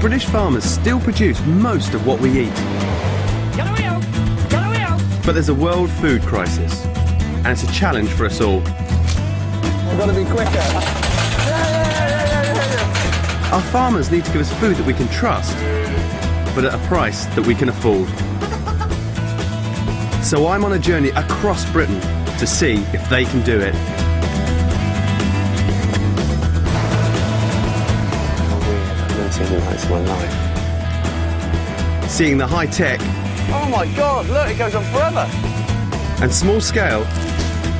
British farmers still produce most of what we eat. But there's a world food crisis, and it's a challenge for us all. I've got to be quicker. Our farmers need to give us food that we can trust, but at a price that we can afford. So I'm on a journey across Britain to see if they can do it. I've never seen anything like this in my life. Seeing the high tech Oh my God, look, it goes on forever. and small scale,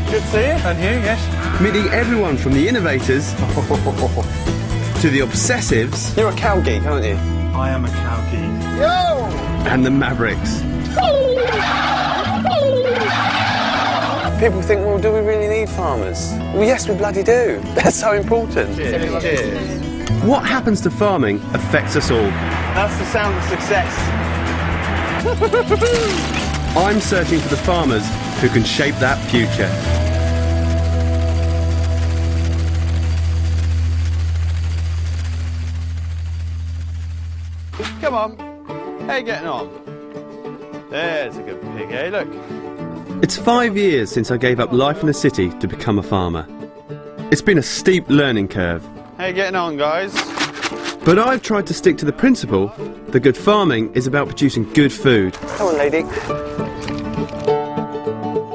Good to see you. And you, yes. meeting everyone from the innovators to the obsessives You're a cow geek, aren't you? I am a cow geek. Yo! and the mavericks. People think, well, do we really need farmers? Well, yes, we bloody do. They're so important. What happens to farming affects us all. That's the sound of success. I'm searching for the farmers who can shape that future. Come on. How you getting on? There's a good pig, eh? Look. It's 5 years since I gave up life in the city to become a farmer. It's been a steep learning curve, How you getting on, guys? but I've tried to stick to the principle that good farming is about producing good food. Come on, lady.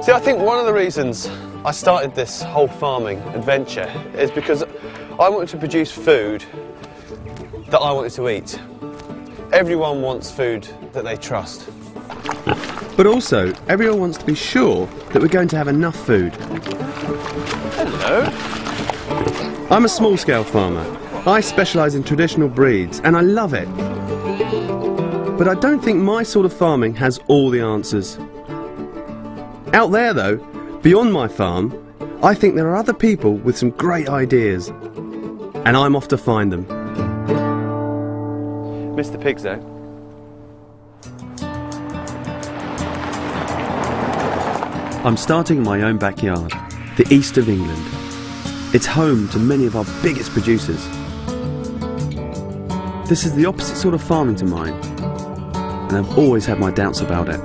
See, I think one of the reasons I started this whole farming adventure is because I wanted to produce food that I wanted to eat. Everyone wants food that they trust. But also, everyone wants to be sure that we're going to have enough food. Hello. I'm a small-scale farmer. I specialise in traditional breeds, and I love it. But I don't think my sort of farming has all the answers. Out there, though, beyond my farm, I think there are other people with some great ideas. And I'm off to find them. Mr. Pigs, though. I'm starting in my own backyard, the east of England. It's home to many of our biggest producers. This is the opposite sort of farming to mine, and I've always had my doubts about it.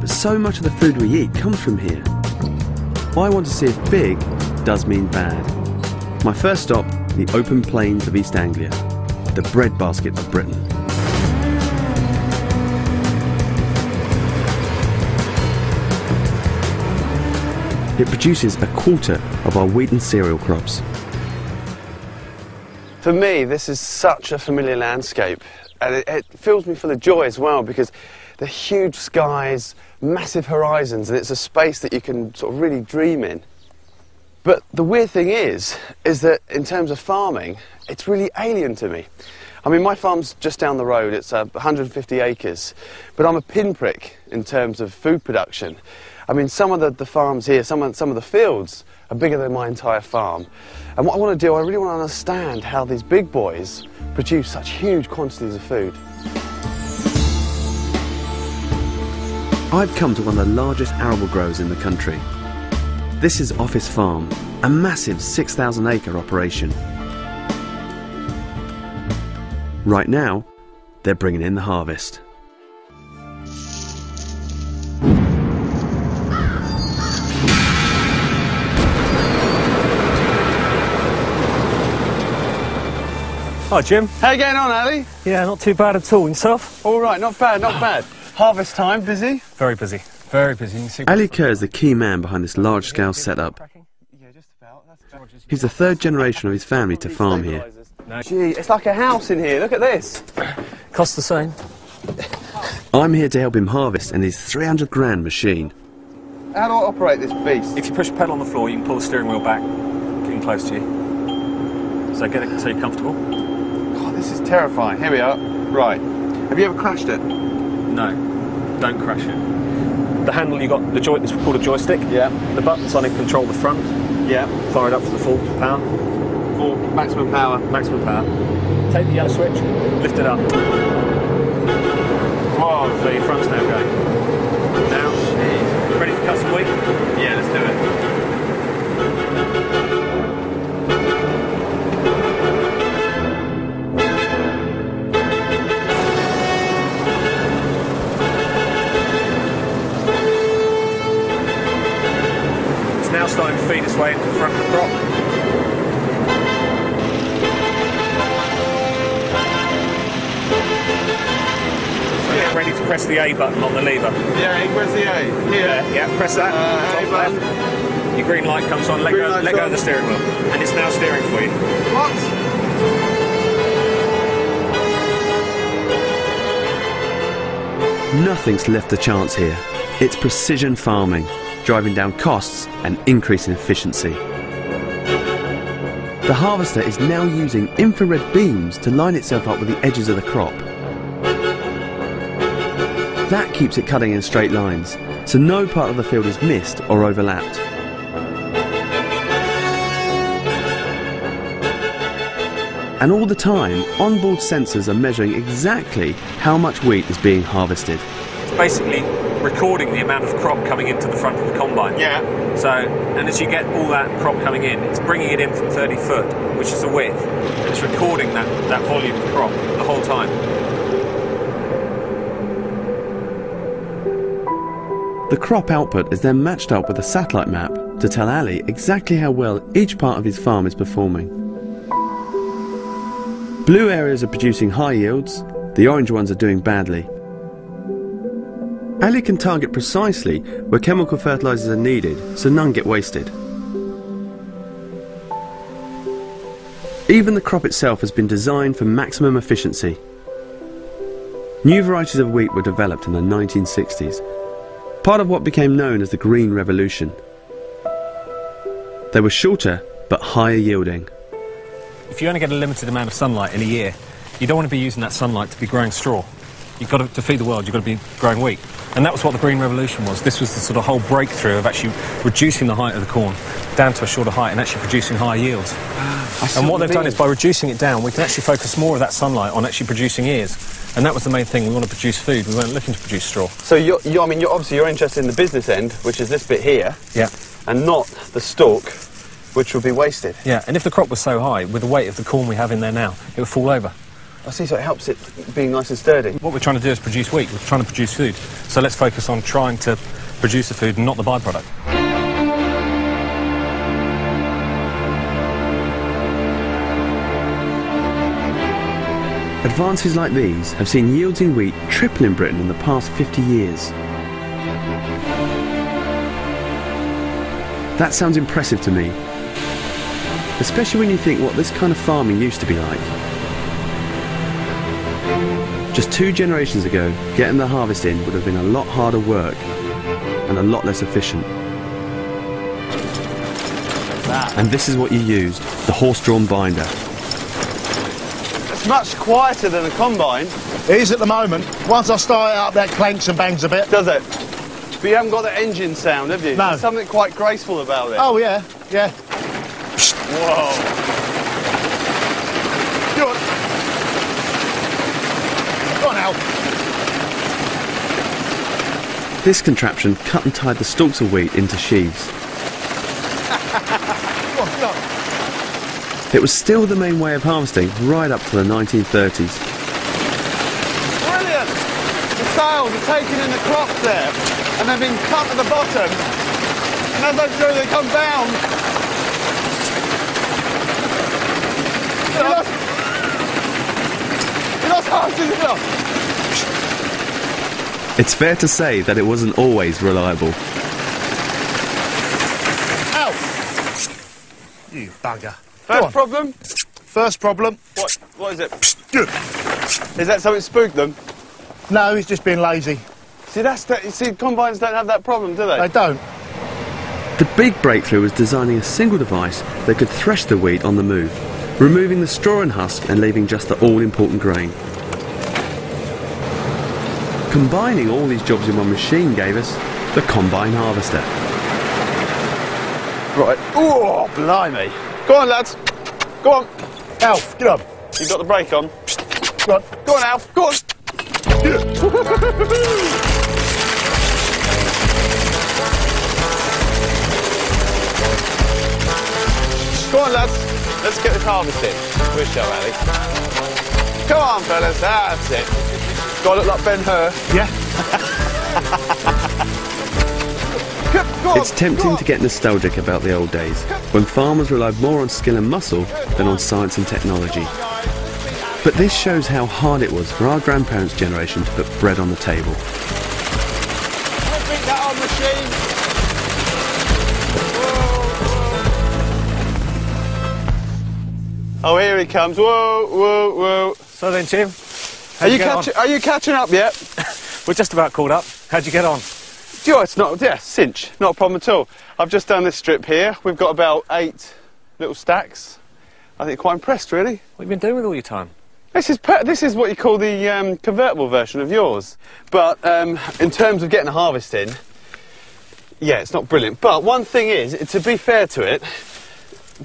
But so much of the food we eat comes from here. I want to see if big does mean bad. My first stop, the open plains of East Anglia, the breadbasket of Britain. It produces a quarter of our wheat and cereal crops. For me, this is such a familiar landscape, and it fills me full of joy as well, because the huge skies, massive horizons, and it's a space that you can sort of really dream in. But the weird thing is that in terms of farming, it's really alien to me. I mean, my farm's just down the road, it's 150 acres, but I'm a pinprick in terms of food production. I mean, some of the farms here, some of the fields are bigger than my entire farm. And what I want to do, I really want to understand how these big boys produce such huge quantities of food. I've come to one of the largest arable groves in the country. This is Office Farm, a massive 6,000 acre operation. Right now, they're bringing in the harvest. Hi Jim. How you getting on, Ali? Yeah, not too bad at all. Yourself? All right, not bad, not bad. Harvest time, busy? Very busy. Very busy. You can see Ali Kerr is the key man behind this large-scale setup. Yeah, just about. He's the third generation of his family to farm here. Gee, it's like a house in here, look at this. cost the same. I'm here to help him harvest in his 300 grand machine. How do I operate this beast? If you push the pedal on the floor, you can pull the steering wheel back, getting close to you. So get it so you're comfortable. God, this is terrifying. Here we are. Right. Have you ever crashed it? No, don't crash it. The handle, you got the it's called a joystick. Yeah. The buttons on it control the front. Yeah. Fire it up to the full power. For maximum power. Maximum power. Take the yellow switch, lift it up. Whoa. So your front's now going. Now, ready to cut some wheat? Yeah, let's do it. starting to feed its way into the front of the crop. So get ready to press the A button on the lever. Yeah, where's the A? Here. Yeah, press that. A Top button. left. Your green light comes on. Let go of the steering wheel, and it's now steering for you. What? Nothing's left to chance here. It's precision farming, driving down costs and increasing efficiency. The harvester is now using infrared beams to line itself up with the edges of the crop. That keeps it cutting in straight lines, so no part of the field is missed or overlapped. And all the time, onboard sensors are measuring exactly how much wheat is being harvested. It's basically recording the amount of crop coming into the front of the combine. Yeah. So, and as you get all that crop coming in, it's bringing it in from 30 foot, which is the width, and it's recording that volume of crop the whole time. The crop output is then matched up with a satellite map to tell Ali exactly how well each part of his farm is performing. Blue areas are producing high yields, the orange ones are doing badly. Ali can target precisely where chemical fertilisers are needed, so none get wasted. Even the crop itself has been designed for maximum efficiency. New varieties of wheat were developed in the 1960s, part of what became known as the Green Revolution. They were shorter but higher yielding. If you only get a limited amount of sunlight in a year, you don't want to be using that sunlight to be growing straw. You've got to feed the world, you've got to be growing wheat. And that was what the Green Revolution was. This was the sort of whole breakthrough of actually reducing the height of the corn down to a shorter height and actually producing higher yields. And what they've done is by reducing it down, we can actually focus more of that sunlight on actually producing ears. And that was the main thing. We want to produce food. We weren't looking to produce straw. So you're obviously you're interested in the business end, which is this bit here, Yeah. and not the stalk, which would be wasted. Yeah, and if the crop was so high, with the weight of the corn we have in there now, it would fall over. I see, so it helps it being nice and sturdy. What we're trying to do is produce wheat. We're trying to produce food. So let's focus on trying to produce the food and not the byproduct. Advances like these have seen yields in wheat triple in Britain in the past 50 years. That sounds impressive to me, especially when you think what this kind of farming used to be like. Just 2 generations ago, getting the harvest in would have been a lot harder work and a lot less efficient. And this is what you used, the horse-drawn binder. It's much quieter than a combine. It is at the moment. Once I start it up, that clanks and bangs a bit. Does it? But you haven't got the engine sound, have you? No. There's something quite graceful about it. Oh, yeah, yeah. Whoa. Go on. Go on, Al. This contraption cut and tied the stalks of wheat into sheaves. Go on, go on. It was still the main way of harvesting right up to the 1930s. Brilliant! The sails are taking in the crops there, and they've been cut at the bottom, and as I go, they come down. You lost half of the off. It's fair to say that it wasn't always reliable. Al! You bugger. Go First on. problem? First problem. What is it? Good. Is that something spooked them? No, he's just being lazy. See, combines don't have that problem, do they? They don't. The big breakthrough was designing a single device that could thresh the wheat on the move, removing the straw and husk and leaving just the all-important grain. Combining all these jobs in one machine gave us the Combine Harvester. Right. Oh, blimey. Go on, lads. Go on. Alf, get on. You've got the brake on. Go on. Go on, Alf. Go on. Go on, lads. Let's get this harvested. We'll show Ali. Come on, fellas. That's it. Got to look like Ben-Hur. Yeah. Come. It's tempting to get nostalgic about the old days, when farmers relied more on skill and muscle than on science and technology. But this shows how hard it was for our grandparents' generation to put bread on the table. Oh, here he comes. Whoa, whoa, whoa. So then, Tim, Are you catching up yet? we're just about caught up. How'd you get on? Do you know, it's not, yeah, cinch, not a problem at all. I've just done this strip here. We've got about 8 little stacks. I think quite impressed, really. What have you been doing with all your time? This is what you call the convertible version of yours. But in terms of getting a harvest in, yeah, it's not brilliant. But one thing is, to be fair to it,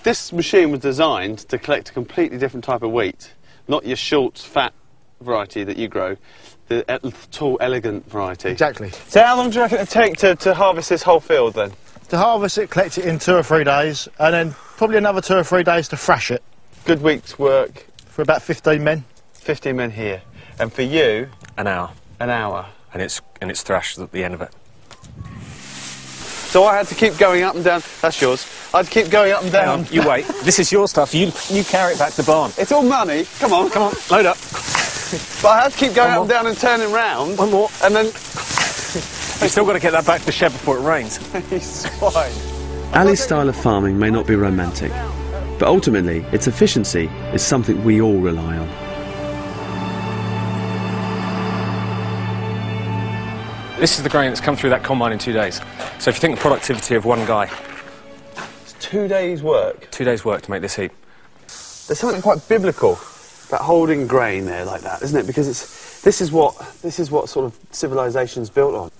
this machine was designed to collect a completely different type of wheat, not your short, fat variety that you grow, the tall, elegant variety. Exactly. So how long do you reckon it'd take to harvest this whole field then? To harvest it, collect it in 2 or 3 days, and then probably another 2 or 3 days to thrash it. Good week's work. For about 15 men. 15 men here. And for you? An hour. An hour. And it's thrashed at the end of it. So I had to keep going up and down. That's yours. I had to keep going up and down. You wait. This is your stuff. You carry it back to the barn. It's all money. Come on. Come on, load up. But I had to keep going up and down and turning round. One more. And then... You've still got to get that back to the shed before it rains. He's swine. Ali's style of farming may not be romantic, but ultimately its efficiency is something we all rely on. This is the grain that's come through that combine in 2 days. So if you think the productivity of one guy... It's 2 days' work. 2 days' work to make this heap. There's something quite biblical about holding grain there like that, isn't it? Because this is what sort of civilization's built on.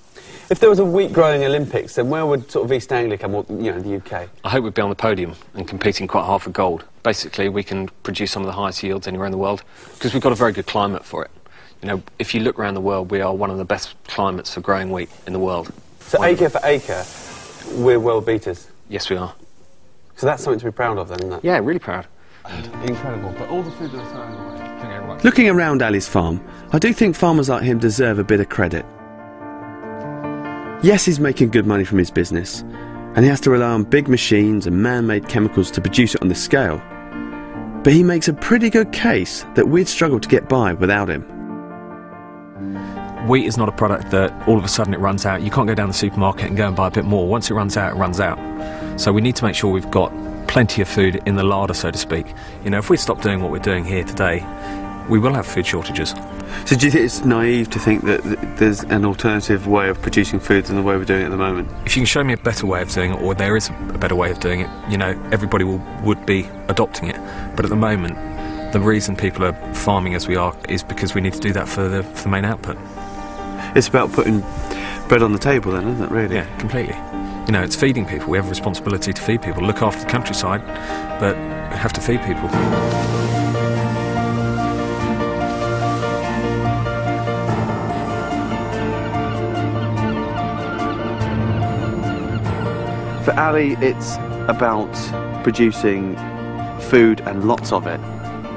If there was a wheat growing Olympics, then where would sort of East Anglia come, or, you know, the UK? I hope we'd be on the podium and competing quite hard for gold. Basically, we can produce some of the highest yields anywhere in the world because we've got a very good climate for it. You know, if you look around the world, we are one of the best climates for growing wheat in the world. So acre for acre, we're world beaters? Yes, we are. So that's something to be proud of then, isn't it? Yeah, really proud. Incredible. But all the food that was thrown away. Looking around Ali's farm, I do think farmers like him deserve a bit of credit. Yes, he's making good money from his business, and he has to rely on big machines and man-made chemicals to produce it on this scale. But he makes a pretty good case that we'd struggle to get by without him. Wheat is not a product that all of a sudden it runs out. You can't go down the supermarket and go and buy a bit more. Once it runs out, it runs out. So we need to make sure we've got plenty of food in the larder, so to speak. You know, if we stop doing what we're doing here today, we will have food shortages. So do you think it's naive to think that there's an alternative way of producing food than the way we're doing it at the moment? If you can show me a better way of doing it, or there is a better way of doing it, you know, everybody would be adopting it. But at the moment, the reason people are farming as we are is because we need to do that for the main output. It's about putting bread on the table then, isn't it, really? Yeah, completely. You know, it's feeding people. We have a responsibility to feed people, look after the countryside, but we have to feed people. For Ali, it's about producing food and lots of it.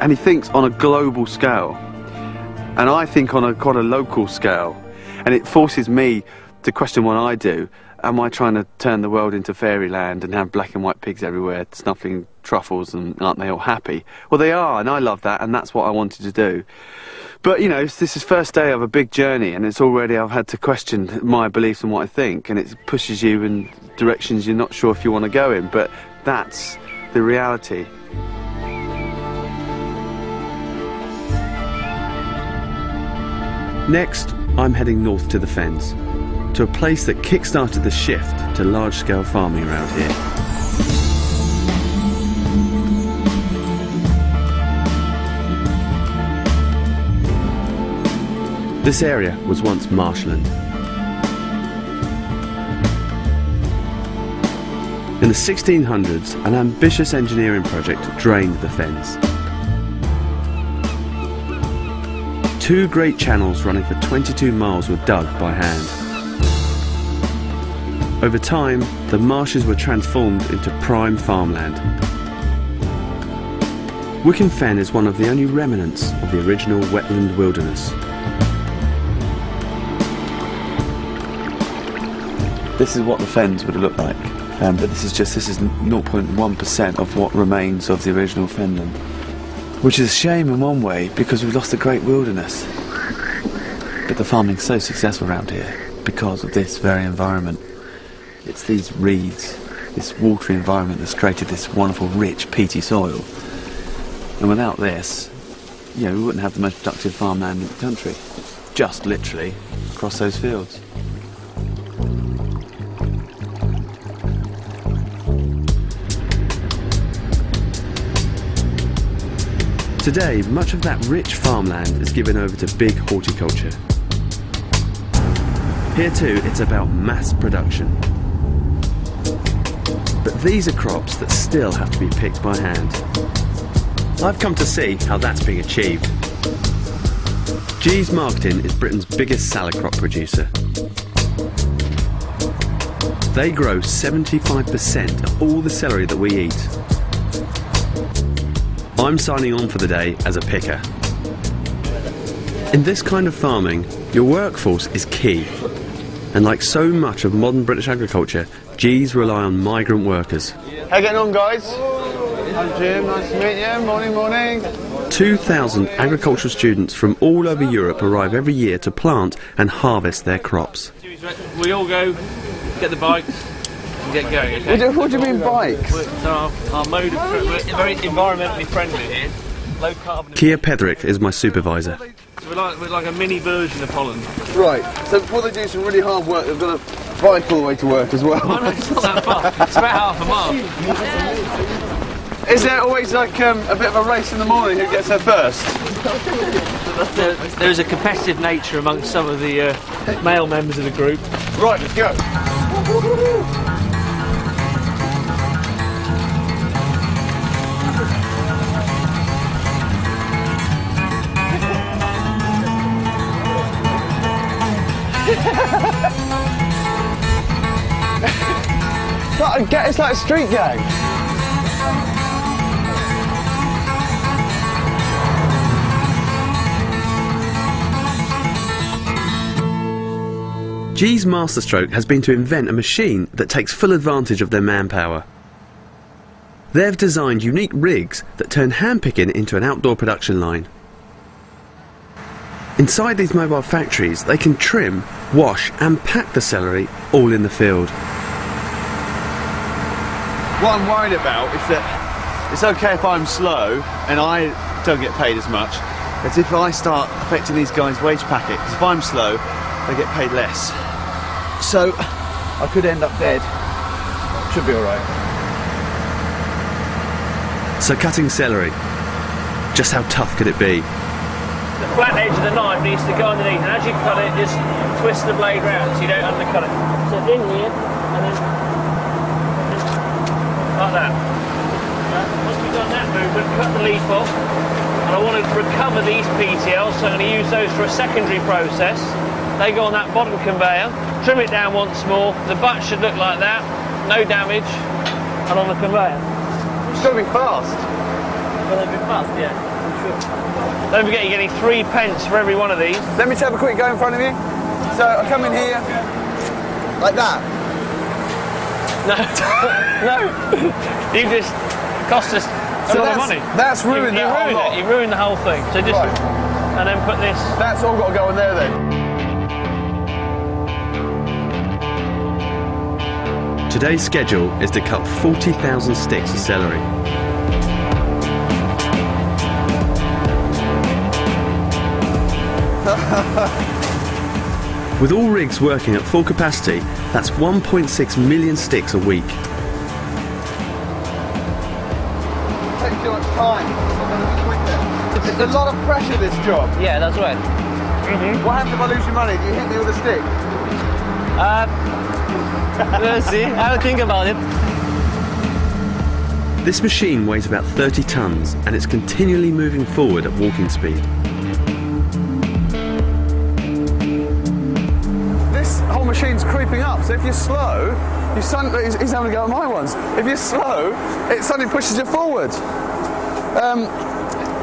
And he thinks on a global scale. And I think on quite a local scale. And it forces me to question what I do. Am I trying to turn the world into fairyland and have black and white pigs everywhere snuffling truffles, and aren't they all happy? Well, they are, and I love that, and that's what I wanted to do. But, you know, this is first day of a big journey, and it's already I've had to question my beliefs and what I think, and it pushes you in directions you're not sure if you want to go in, but that's the reality. Next, I'm heading north to the Fens, to a place that kick-started the shift to large-scale farming around here. This area was once marshland. In the 1600s, an ambitious engineering project drained the Fens. 2 great channels running for 22 miles were dug by hand. Over time, the marshes were transformed into prime farmland. Wycombe Fen is one of the only remnants of the original wetland wilderness. This is what the fens would have looked like, but this is 0.1% of what remains of the original fenland, which is a shame in one way because we've lost a great wilderness. But the farming's so successful around here because of this very environment. It's these reeds, this watery environment that's created this wonderful, rich, peaty soil. And without this, you know, we wouldn't have the most productive farmland in the country. Just literally across those fields. Today, much of that rich farmland is given over to big horticulture. Here too, it's about mass production. But these are crops that still have to be picked by hand. I've come to see how that's being achieved. Gee's Marketing is Britain's biggest salad crop producer. They grow 75% of all the celery that we eat. I'm signing on for the day as a picker. In this kind of farming, your workforce is key. And like so much of modern British agriculture, Gee's rely on migrant workers. How you getting on, guys? I'm Jim, nice to meet you. Morning, morning. 2,000 agricultural students from all over Europe arrive every year to plant and harvest their crops. We all go, get the bikes and get going, okay? What do you mean bikes? So our mode of, we're very environmentally friendly here, low carbon. Kia Pedrick is my supervisor. So we're like a mini version of Holland. Right, so before they do some really hard work, they've got to bike all the way to work as well. Oh, no, it's not that far, it's about half a mile. Is there always like a bit of a race in the morning who gets there first? There is a competitive nature amongst some of the male members of the group. Right, let's go. It's like a street gang. Gee's masterstroke has been to invent a machine that takes full advantage of their manpower. They've designed unique rigs that turn handpicking into an outdoor production line. Inside these mobile factories, they can trim, wash and pack the celery all in the field. What I'm worried about is that it's okay if I'm slow and I don't get paid as much. It's if I start affecting these guys' wage packet, because if I'm slow, they get paid less. So I could end up dead. Should be alright. So cutting celery, just how tough could it be? The flat edge of the knife needs to go underneath, and as you cut it, just twist the blade round so you don't undercut it. So in here, and then like that. Once we've done that movement, cut the leaf off, and I want to recover these PTLs, so I'm going to use those for a secondary process. They go on that bottom conveyor, trim it down once more, the butt should look like that, no damage, and on the conveyor. It's got to be fast. Well, they've been fast, yeah. Don't forget you're getting 3 pence for every one of these. Let me just have a quick go in front of you. So I come in here, like that. No, no, you just cost us a lot of money. That's ruined that whole lot. You ruined the whole thing. So just, Right. and then put this. That's all got to go in there then. Today's schedule is to cut 40,000 sticks of celery. With all rigs working at full capacity, that's 1.6 million sticks a week. It takes too much time. It's a lot of pressure, this job. Yeah, that's right. What happens if I lose your money? Do you hit me with a stick? We'll see. I'll think about it. This machine weighs about 30 tons and it's continually moving forward at walking speed. This whole machine's creeping up, so if you're slow, he's having a go at my ones. If you're slow, it suddenly pushes you forward.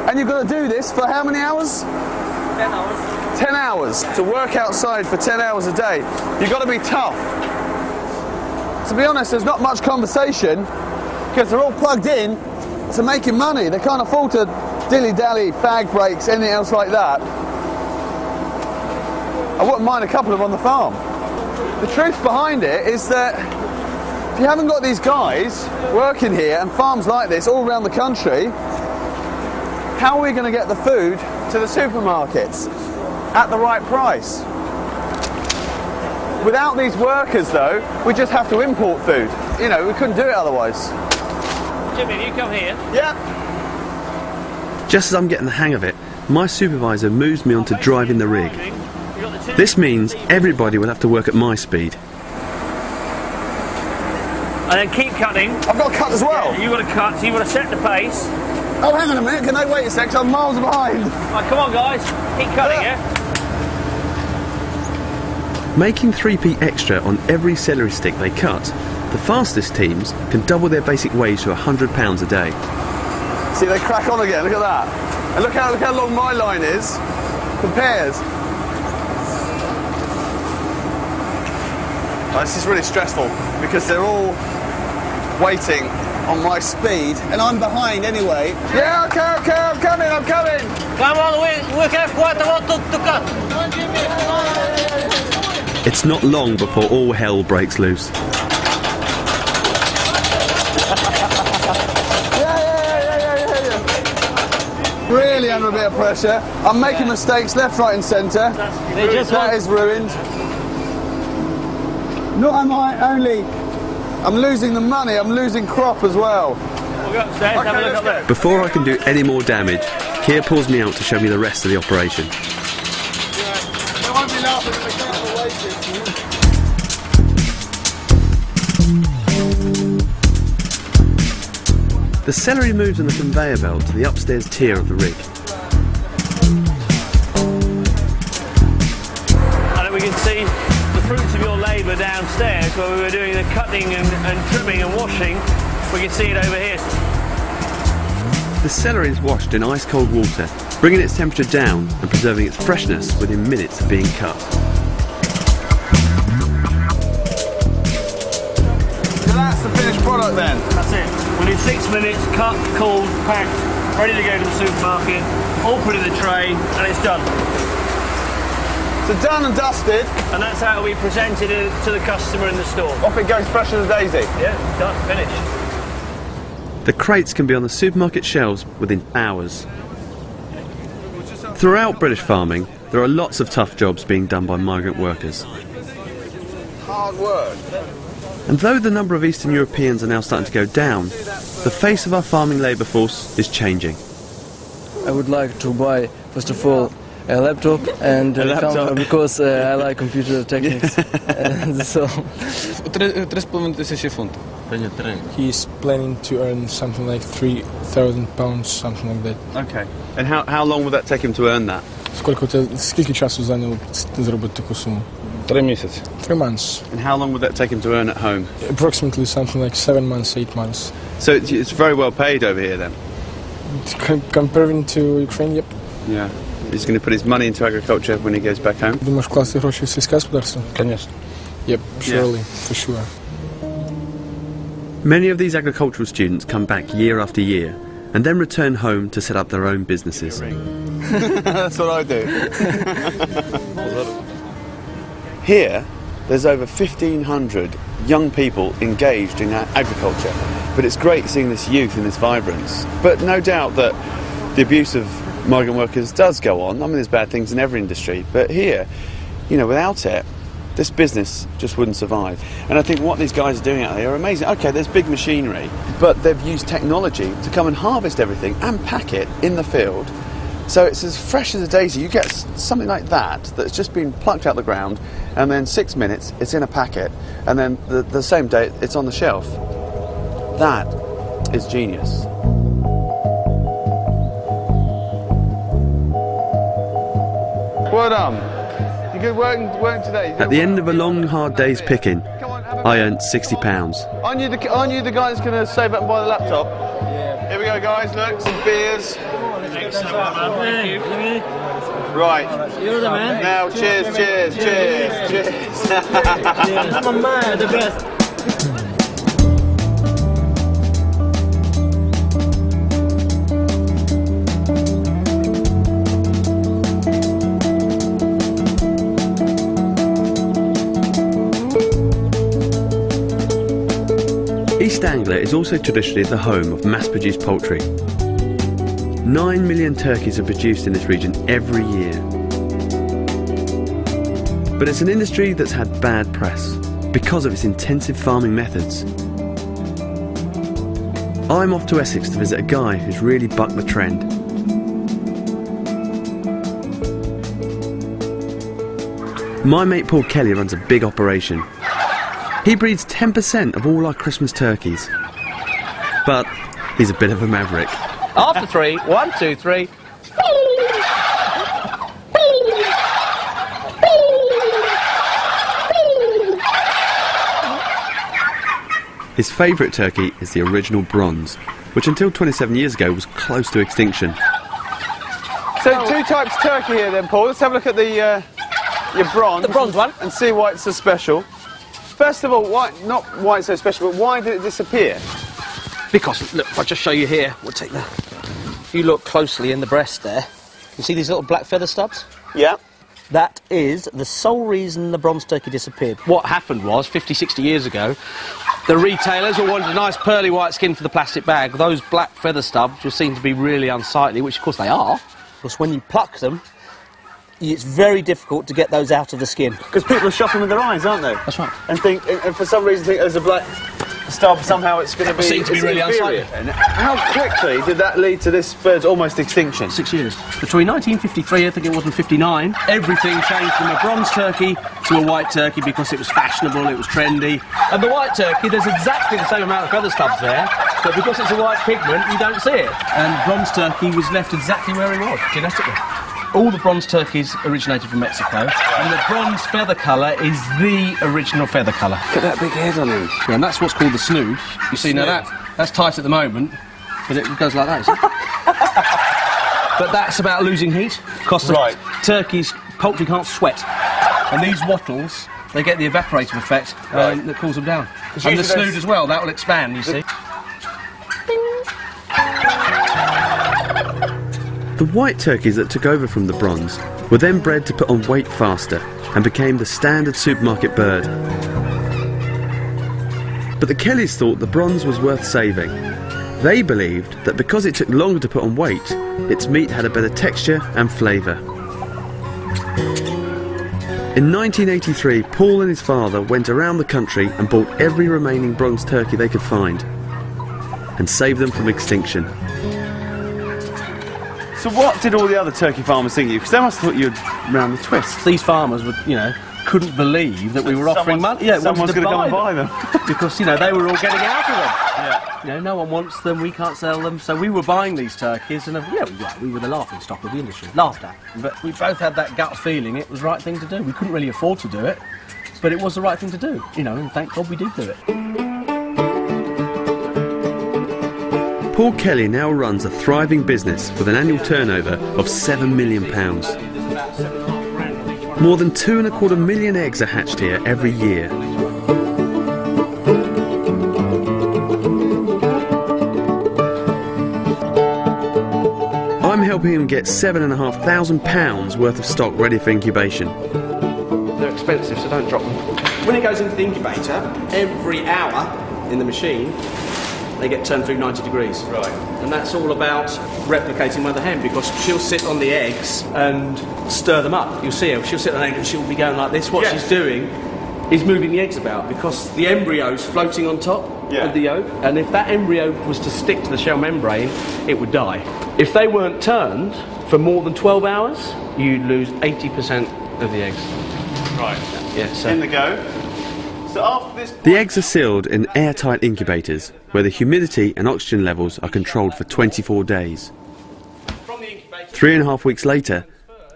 And you've got to do this for how many hours? 10 hours. 10 hours. To work outside for 10 hours a day, you've got to be tough. to be honest, there's not much conversation because they're all plugged in to making money. They can't afford to dilly-dally, fag breaks, anything else like that. I wouldn't mind a couple of them on the farm. The truth behind it is that if you haven't got these guys working here and farms like this all around the country, how are we going to get the food to the supermarkets at the right price? Without these workers, though, we just have to import food. You know, we couldn't do it otherwise. Jimmy, you come here. Yeah. Just as I'm getting the hang of it, my supervisor moves me on to driving the rig. This means everybody will have to work at my speed. And then keep cutting. I've got to cut as well. Yeah, you've got to cut, so you've got to set the pace. Oh, hang on a minute. Can they wait a sec? 'Cause I'm miles behind. Right, come on, guys. Keep cutting, yeah? Making 3p extra on every celery stick they cut, the fastest teams can double their basic wage to £100 a day. See, they crack on again. Look at that. And look how long my line is. Compares. Oh, this is really stressful because they're all waiting on my speed and I'm behind anyway. Yeah, okay, I'm coming. Come on, we have quite a lot to cut. It's not long before all hell breaks loose. Yeah. Really under a bit of pressure. I'm making mistakes left, right and centre. That is ruined. Not am I only... I'm losing the money, I'm losing crop as well. We'll go upstairs, have a look up there. Before I can do any more damage, Keir pulls me out to show me the rest of the operation. They won't be laughing at the mechanical wages. The celery moves on the conveyor belt to the upstairs tier of the rig. And we can see the fruits of your labour downstairs where we were doing the cutting and trimming and washing. We can see it over here. The celery is washed in ice-cold water, bringing its temperature down and preserving its freshness within minutes of being cut. So that's the finished product then? That's it. Within 6 minutes, cut, cooled, packed, ready to go to the supermarket, all put in the tray, and it's done. So done and dusted. And that's how we presented it to the customer in the store. Off it goes, fresh as a daisy. Yeah, done, finished. The crates can be on the supermarket shelves within hours. Throughout British farming, there are lots of tough jobs being done by migrant workers. Hard work. And though the number of Eastern Europeans are now starting to go down, the face of our farming labour force is changing. I would like to buy, first of all, a laptop and a camera because I like computer techniques. So. He's planning to earn something like £3,000, something like that. Okay. And how long will that take him to earn that? Скільки часу зайняло заробити таку суму? 3 місяці. 3 months. And how long would that take him to earn at home? Approximately something like 7 months, 8 months. So it's very well paid over here then? Comparing to Ukraine, yep. Yeah. He's going to put his money into agriculture when he goes back home? Думаешь, вкласти гроші в сільське господарство? Конечно. Yep, surely, for sure. Many of these agricultural students come back year after year and then return home to set up their own businesses. That's what I do. Here, there's over 1,500 young people engaged in agriculture, but it's great seeing this youth and this vibrance. But no doubt that the abuse of migrant workers does go on. I mean, there's bad things in every industry, but here, you know, without it, this business just wouldn't survive. And I think what these guys are doing out here are amazing. Okay, there's big machinery, but they've used technology to come and harvest everything and pack it in the field. So it's as fresh as a daisy. You get something like that that's just been plucked out the ground, and then 6 minutes it's in a packet, and then the same day it's on the shelf. That is genius. Well done. You good working today? At the end of a long, hard day's picking, I earned £60. Aren't you the guy that's going to save up and buy the laptop? Yeah. Here we go, guys. Look, some beers. Excellent, man. Thank you. Right. You're the man. Now, cheers. I'm a man, the best. East Anglia is also traditionally the home of mass-produced poultry. 9 million turkeys are produced in this region every year. But it's an industry that's had bad press because of its intensive farming methods. I'm off to Essex to visit a guy who's really bucked the trend. My mate Paul Kelly runs a big operation. He breeds 10% of all our Christmas turkeys. But he's a bit of a maverick. After 3, 1, 2, 3. His favourite turkey is the original bronze, which until 27 years ago was close to extinction. So 2 types of turkey here then, Paul. Let's have a look at the your bronze. The bronze one. And see why it's so special. First of all, not why it's so special, but why did it disappear? Because, look, if I just show you here, we'll take that. If you look closely in the breast there, you see these little black feather stubs? Yeah. That is the sole reason the bronze turkey disappeared. What happened was, 50, 60 years ago, the retailers all wanted a nice pearly white skin for the plastic bag. Those black feather stubs were seen to be really unsightly, which of course they are. Because when you pluck them, it's very difficult to get those out of the skin. Because people are shopping with their eyes, aren't they? That's right. And for some reason think there's a black stub, somehow it's going to be... Seems to be really unsightly. And how quickly did that lead to this bird's almost extinction? 6 years. Between 1953, I think it was, and 59, everything changed from a bronze turkey to a white turkey because it was fashionable, it was trendy. And the white turkey, there's exactly the same amount of feather stubs there, but because it's a white pigment, you don't see it. And bronze turkey was left exactly where he was, genetically. All the bronze turkeys originated from Mexico, and the bronze feather colour is the original feather colour. Look at that big head on him. Yeah, and that's what's called the snood. You see, now that's tight at the moment, but it goes like that, you see? But that's about losing heat, because the poultry can't sweat. And these wattles, they get the evaporative effect that cools them down. And the snood as well, that will expand, you see. The white turkeys that took over from the bronze were then bred to put on weight faster and became the standard supermarket bird. But the Kellys thought the bronze was worth saving. They believed that because it took longer to put on weight, its meat had a better texture and flavour. In 1983, Paul and his father went around the country and bought every remaining bronze turkey they could find and saved them from extinction. So what did all the other turkey farmers think of you? Because they must have thought you were round the twist. These farmers would, couldn't believe that we were offering money. Yeah, someone's going to go and buy them. Because, they were all getting out of them. Yeah. No one wants them, we can't sell them. So we were buying these turkeys and, we were the laughing stock of the industry. Laughed at. But we both had that gut feeling it was the right thing to do. We couldn't really afford to do it, but it was the right thing to do. And thank God we did do it. Paul Kelly now runs a thriving business with an annual turnover of £7 million. More than 2.25 million eggs are hatched here every year. I'm helping him get £7,500 worth of stock ready for incubation. They're expensive, so don't drop them. When it goes into the incubator, every hour in the machine, they get turned through 90 degrees. Right. And that's all about replicating mother hen, because she'll sit on the eggs and stir them up. You'll see her, she'll sit on an egg and she'll be going like this. What she's doing is moving the eggs about, because the embryo's floating on top of the yolk, and if that embryo was to stick to the shell membrane, it would die. If they weren't turned for more than 12 hours, you'd lose 80% of the eggs. Right. Yeah, so in the go. So after this... The eggs are sealed in airtight incubators, where the humidity and oxygen levels are controlled for 24 days. 3.5 weeks later,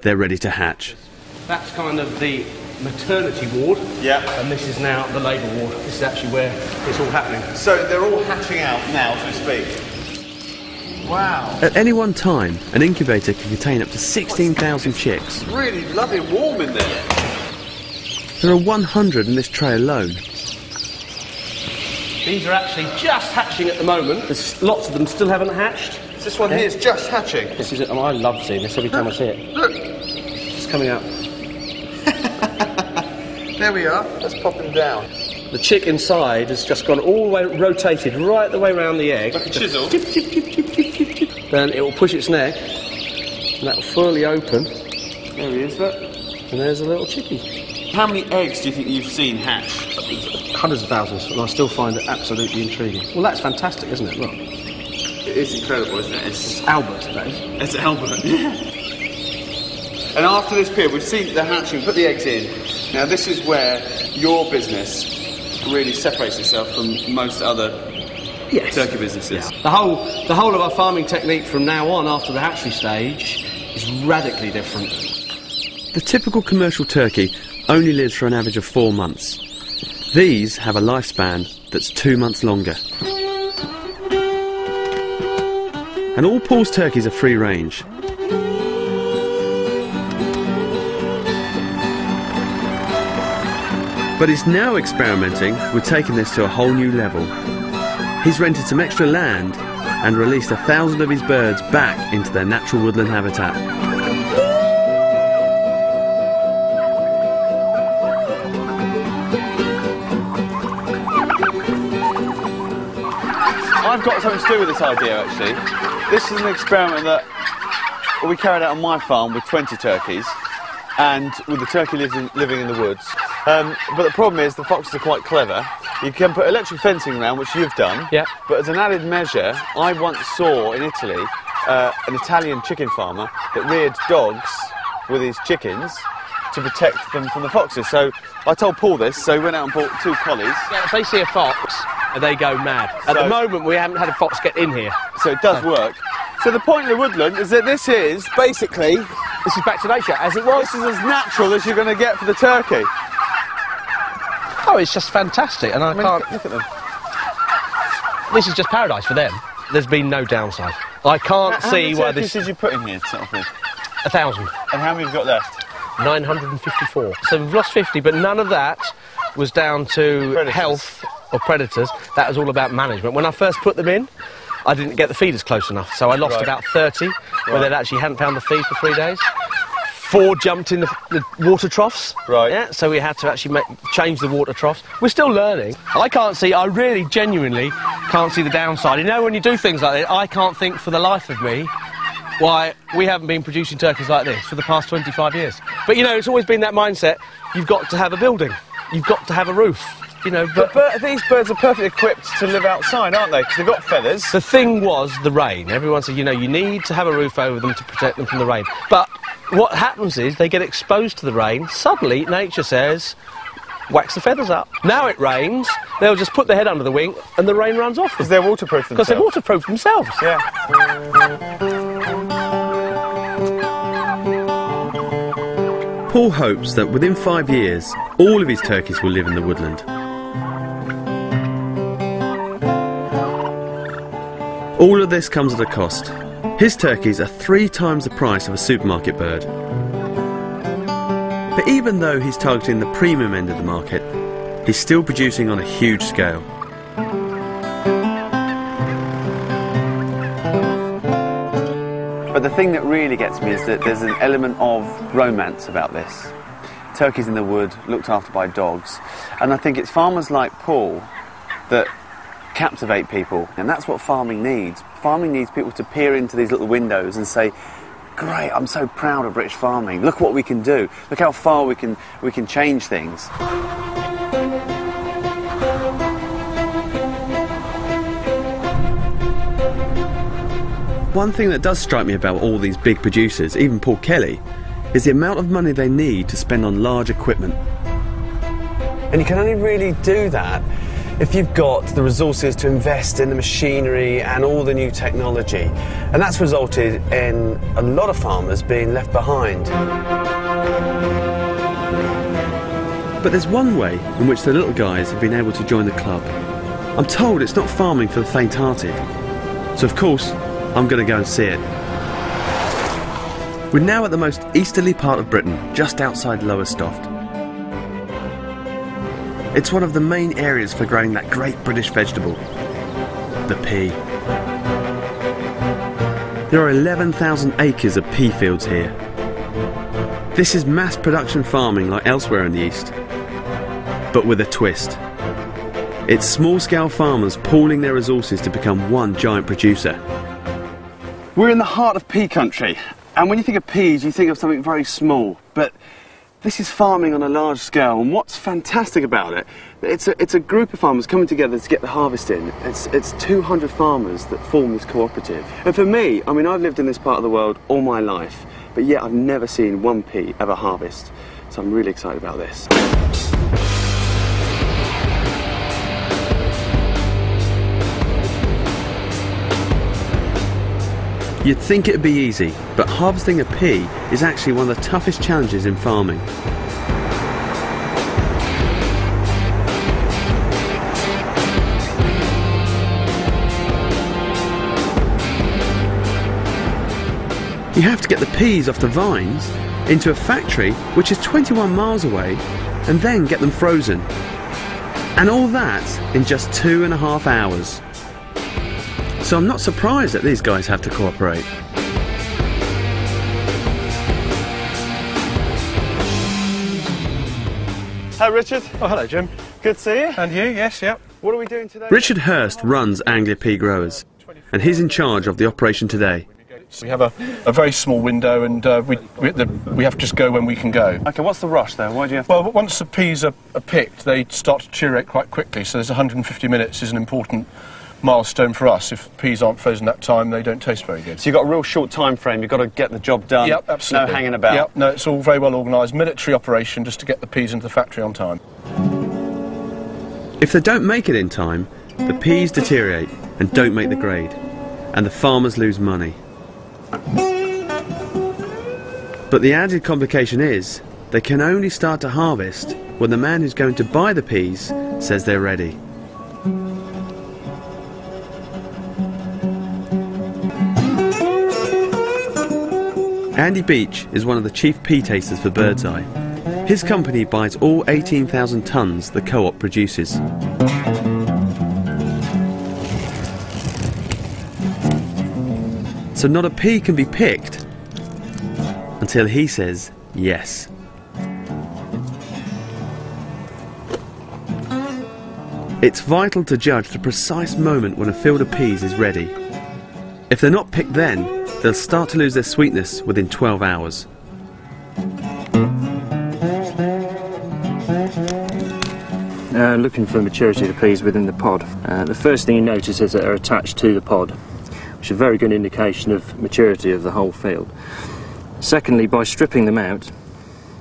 they're ready to hatch. That's kind of the maternity ward. Yeah. And this is now the labour ward. This is actually where it's all happening. So they're all hatching out now, so to speak. Wow. At any one time, an incubator can contain up to 16,000 chicks. It's really lovely and warm in there. There are 100 in this tray alone. These are actually just hatching at the moment. There's lots of them still haven't hatched. This one here is just hatching. This is. I love seeing this every time I see it. Look. It's coming out. There we are. Let's pop him down. The chick inside has just gone all the way, rotated right the way around the egg. Like a chisel. Then it will push its neck, and that will fully open. There he is, look. And there's a little chickie. How many eggs do you think you've seen hatch? Hundreds of thousands, and I still find it absolutely intriguing. Well, that's fantastic, isn't it? Look. It is incredible, isn't it? It's Albert, that is. It's Albert, yeah. And after this period, we've seen the hatching, put the eggs in. Now, this is where your business really separates itself from most other turkey businesses. Yeah. The whole of our farming technique from now on, after the hatchery stage, is radically different. The typical commercial turkey only lives for an average of 4 months. These have a lifespan that's 2 months longer. And all Paul's turkeys are free range. But he's now experimenting with taking this to a whole new level. He's rented some extra land and released 1,000 of his birds back into their natural woodland habitat. I've got something to do with this idea, actually. This is an experiment that we carried out on my farm with 20 turkeys, and with the turkey living in the woods. But the problem is the foxes are quite clever. You can put electric fencing around, which you've done. Yeah. But as an added measure, I once saw in Italy an Italian chicken farmer that reared dogs with his chickens to protect them from the foxes. So I told Paul this, so he went out and bought 2 collies. Yeah, if they see a fox, they go mad. At the moment, we haven't had a fox get in here. So it does work. So the point of the woodland is that this is basically... This is back to nature, as it was. This is as natural as you're going to get for the turkey. Oh, it's just fantastic, and I can't... Look at them. This is just paradise for them. There's been no downside. I can't see why this... How many turkeys did you put in here to start off with? 1,000. And how many have you got left? 954. So we've lost 50, but none of that was down to health or predators. That was all about management. When I first put them in, I didn't get the feeders close enough, so I lost about 30 where they actually hadn't found the feed for 3 days. 4 jumped in the water troughs. Right. Yeah, so we had to actually change the water troughs. We're still learning. I really genuinely can't see the downside. You know, when you do things like this, I can't think for the life of me why we haven't been producing turkeys like this for the past 25 years. But, you know, it's always been that mindset. You've got to have a building. You've got to have a roof. You know, but these birds are perfectly equipped to live outside, aren't they? Because they've got feathers. The thing was the rain. Everyone said, you know, you need to have a roof over them to protect them from the rain. But what happens is they get exposed to the rain. Suddenly, nature says, wax the feathers up. Now it rains, they'll just put their head under the wing and the rain runs off them. Because they're waterproof themselves. Because they're waterproof themselves. Yeah. Paul hopes that within 5 years, all of his turkeys will live in the woodland. All of this comes at a cost. His turkeys are 3 times the price of a supermarket bird. But even though he's targeting the premium end of the market, he's still producing on a huge scale. But the thing that really gets me is that there's an element of romance about this. Turkeys in the wood, looked after by dogs. And I think it's farmers like Paul that captivate people. And that's what farming needs. Farming needs people to peer into these little windows and say, great, I'm so proud of British farming. Look what we can do. Look how far we can change things. One thing that does strike me about all these big producers, even Paul Kelly, is the amount of money they need to spend on large equipment. And you can only really do that if you've got the resources to invest in the machinery and all the new technology. And that's resulted in a lot of farmers being left behind. But there's one way in which the little guys have been able to join the club. I'm told it's not farming for the faint-hearted. So of course, I'm going to go and see it. We're now at the most easterly part of Britain, just outside Lowestoft. It's one of the main areas for growing that great British vegetable, the pea. There are 11,000 acres of pea fields here. This is mass production farming like elsewhere in the East, but with a twist. It's small-scale farmers pooling their resources to become one giant producer. We're in the heart of pea country, and when you think of peas, you think of something very small, but this is farming on a large scale, and what's fantastic about it, it's a group of farmers coming together to get the harvest in. It's 200 farmers that form this cooperative. And for me, I mean, I've lived in this part of the world all my life, but yet I've never seen one pea ever harvest, so I'm really excited about this. You'd think it'd be easy, but harvesting a pea is actually one of the toughest challenges in farming. You have to get the peas off the vines into a factory which is 21 miles away and then get them frozen. And all that in just 2.5 hours. So I'm not surprised that these guys have to cooperate. Hi Richard. Oh, hello, Jim. Good to see you. And you? Yes, yep. What are we doing today? Richard Hurst runs Anglia Pea Growers, and he's in charge of the operation today. We have a very small window, and we have to just go when we can go. Okay, what's the rush though? Why do you have to... Well, once the peas are picked, they start to deteriorate quite quickly, so there's 150 minutes is an important milestone for us. If peas aren't frozen that time, they don't taste very good. So you've got a real short time frame, you've got to get the job done. Yep, absolutely. No hanging about. Yep, no, it's all very well organised. Military operation just to get the peas into the factory on time. If they don't make it in time, the peas deteriorate and don't make the grade, and the farmers lose money. But the added complication is, they can only start to harvest when the man who's going to buy the peas says they're ready. Andy Beach is one of the chief pea tasters for Birdseye. His company buys all 18,000 tonnes the co-op produces. So not a pea can be picked until he says yes. It's vital to judge the precise moment when a field of peas is ready. If they're not picked then, they'll start to lose their sweetness within 12 hours. Looking for maturity of the peas within the pod. The first thing you notice is that they're attached to the pod, which is a very good indication of maturity of the whole field. Secondly, by stripping them out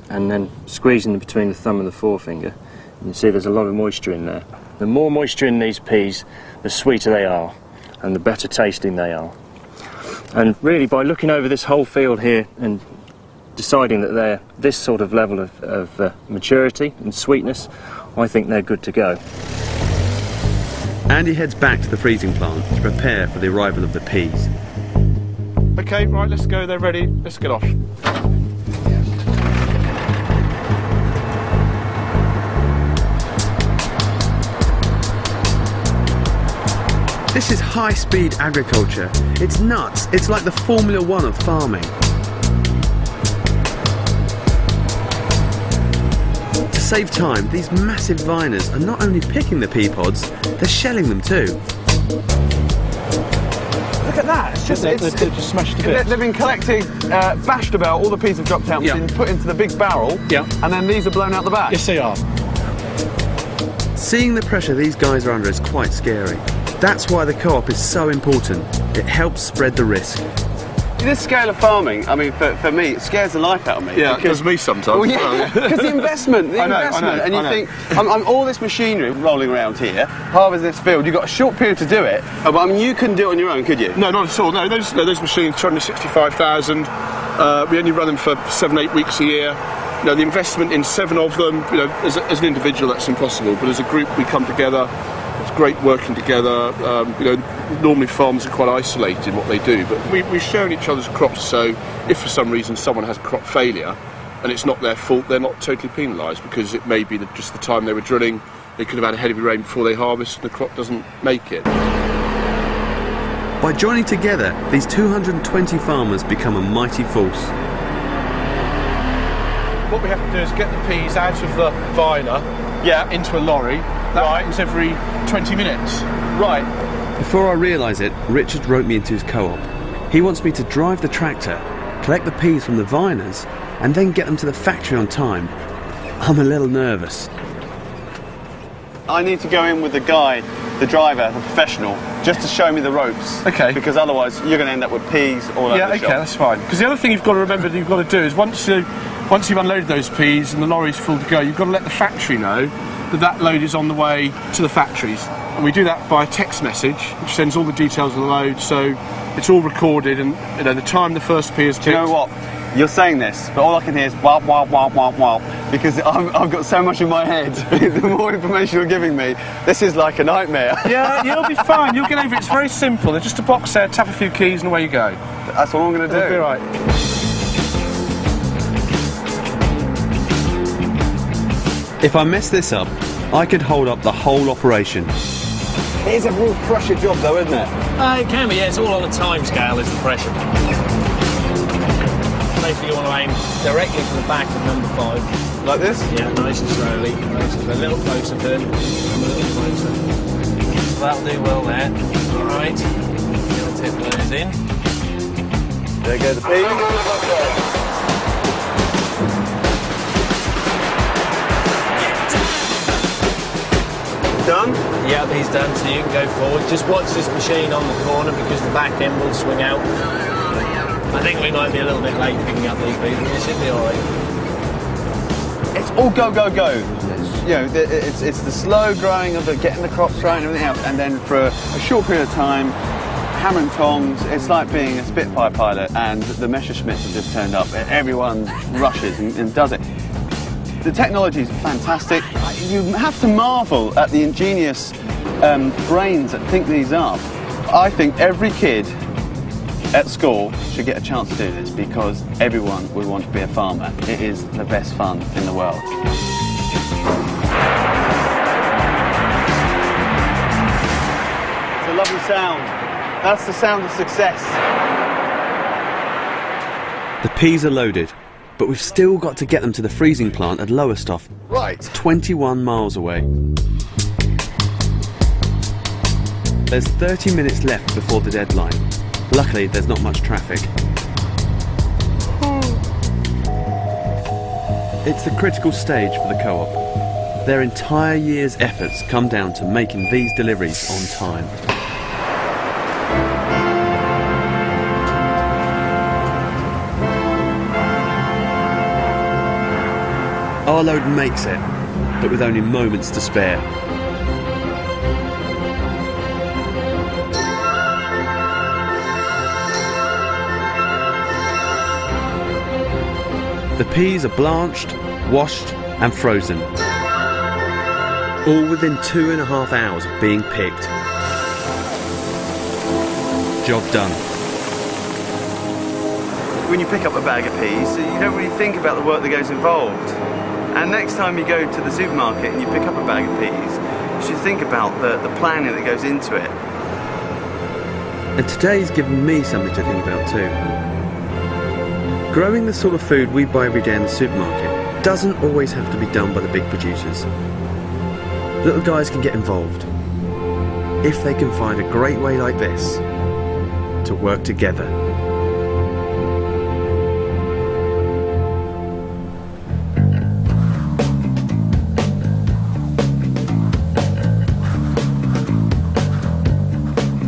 and then squeezing them between the thumb and the forefinger, you can see there's a lot of moisture in there. The more moisture in these peas, the sweeter they are and the better tasting they are. And really, by looking over this whole field here and deciding that they're this sort of level of maturity and sweetness, I think they're good to go. Andy heads back to the freezing plant to prepare for the arrival of the peas. Okay, right, let's go, they're ready, let's get off. This is high-speed agriculture. It's nuts. It's like the Formula One of farming. To save time, these massive viners are not only picking the pea pods, they're shelling them too. Look at that. It's just, they're just smashed to bits. They've been collecting, bashed about, all the peas have dropped out, yeah, been put into the big barrel, yeah, and then these are blown out the back. Yes, they are. Seeing the pressure these guys are under is quite scary. That's why the co-op is so important. It helps spread the risk. This scale of farming, I mean, for me, it scares the life out of me. Yeah, it does me sometimes. Well, yeah, because the investment, I know, and you think, all this machinery rolling around here, harvesting this field, you've got a short period to do it, but I mean, you couldn't do it on your own, could you? No, not at all. No, those machines, 265,000. We only run them for 7-8 weeks a year. You know, the investment in 7 of them, you know, as an individual, that's impossible. But as a group, we come together. It's great working together. You know, normally farmers are quite isolated in what they do, but we share in each other's crops. So if for some reason someone has crop failure and it's not their fault, they're not totally penalised because it may be just the time they were drilling They could have had a heavy rain before they harvest and the crop doesn't make it. By joining together, these 220 farmers become a mighty force. What we have to do is get the peas out of the viner into a lorry. That happens every 20 minutes. Right. Before I realise it, Richard wrote me into his co-op. He wants me to drive the tractor, collect the peas from the viners, and then get them to the factory on time. I'm a little nervous. I need to go in with the guy, the driver, the professional, just to show me the ropes. Okay. Because otherwise you're going to end up with peas all over the shop. Yeah, okay, that's fine. Because the other thing you've got to remember that you've got to do is once you've unloaded those peas and the lorry's full to go, you've got to let the factory know that that load is on the way to the factories. And we do that by a text message, which sends all the details of the load, so it's all recorded, and you know the time the first pea is picked. Do you know what? You're saying this, but all I can hear is wah, wah, wah, wah, wah, because I've got so much in my head. The more information you're giving me, this is like a nightmare. Yeah, you'll be fine. You'll get over it. It's very simple. There's just a box there, tap a few keys, and away you go. That's what I'm going to do. It'll be all right. If I mess this up, I could hold up the whole operation. It is a real pressure job though, isn't it? It can be, yeah. It's all on a time scale, is the pressure. Basically, you want to aim directly to the back of number 5. Like this? Yeah, nice and slowly. Nice and a little closer, Kurt. Come a little closer. So that'll do well there. All right. You'll tip those in. There go the peas. Done? Yeah, he's done, so you can go forward. Just watch this machine on the corner because the back end will swing out. I think we might be a little bit late picking up these peas, but it should be all right. It's all go, go, go. You know, it's the slow growing of getting the crops right and everything else, and then for a short period of time, hammer and tongs. It's like being a Spitfire pilot, and the Messerschmitts have just turned up. Everyone rushes and does it. The technology is fantastic. You have to marvel at the ingenious brains that think these up. I think every kid at school should get a chance to do this because everyone would want to be a farmer. It is the best fun in the world. It's a lovely sound. That's the sound of success. The peas are loaded, but we've still got to get them to the freezing plant at Lowestoft. Right. 21 miles away. There's 30 minutes left before the deadline. Luckily, there's not much traffic. It's the critical stage for the co-op. Their entire year's efforts come down to making these deliveries on time. Our load makes it, but with only moments to spare. The peas are blanched, washed and frozen. All within 2.5 hours of being picked. Job done. When you pick up a bag of peas, you don't really think about the work that goes involved. And next time you go to the supermarket and you pick up a bag of peas, you should think about the planning that goes into it. And today's given me something to think about too. Growing the sort of food we buy every day in the supermarket doesn't always have to be done by the big producers. Little guys can get involved if they can find a great way like this to work together.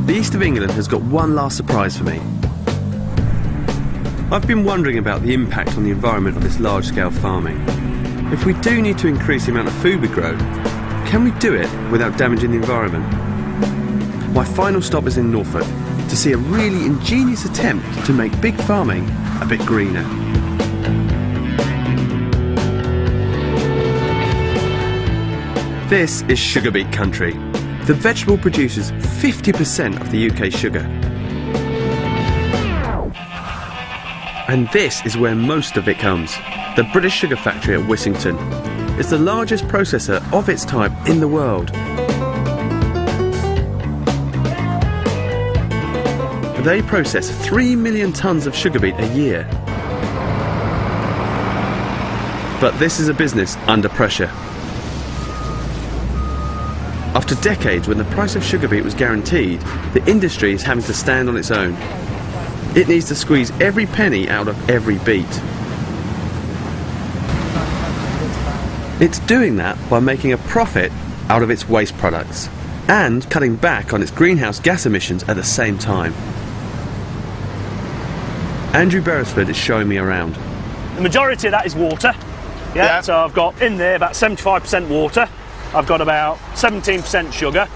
The east of England has got one last surprise for me. I've been wondering about the impact on the environment of this large-scale farming. If we do need to increase the amount of food we grow, can we do it without damaging the environment? My final stop is in Norfolk to see a really ingenious attempt to make big farming a bit greener. This is sugar beet country. The vegetable produces 50% of the UK sugar. And this is where most of it comes, the British Sugar Factory at Wissington. is the largest processor of its type in the world. They process 3 million tonnes of sugar beet a year. But this is a business under pressure. After decades when the price of sugar beet was guaranteed, the industry is having to stand on its own. It needs to squeeze every penny out of every beet. It's doing that by making a profit out of its waste products and cutting back on its greenhouse gas emissions at the same time. Andrew Beresford is showing me around. The majority of that is water. Yeah. So I've got in there about 75% water. I've got about 17% sugar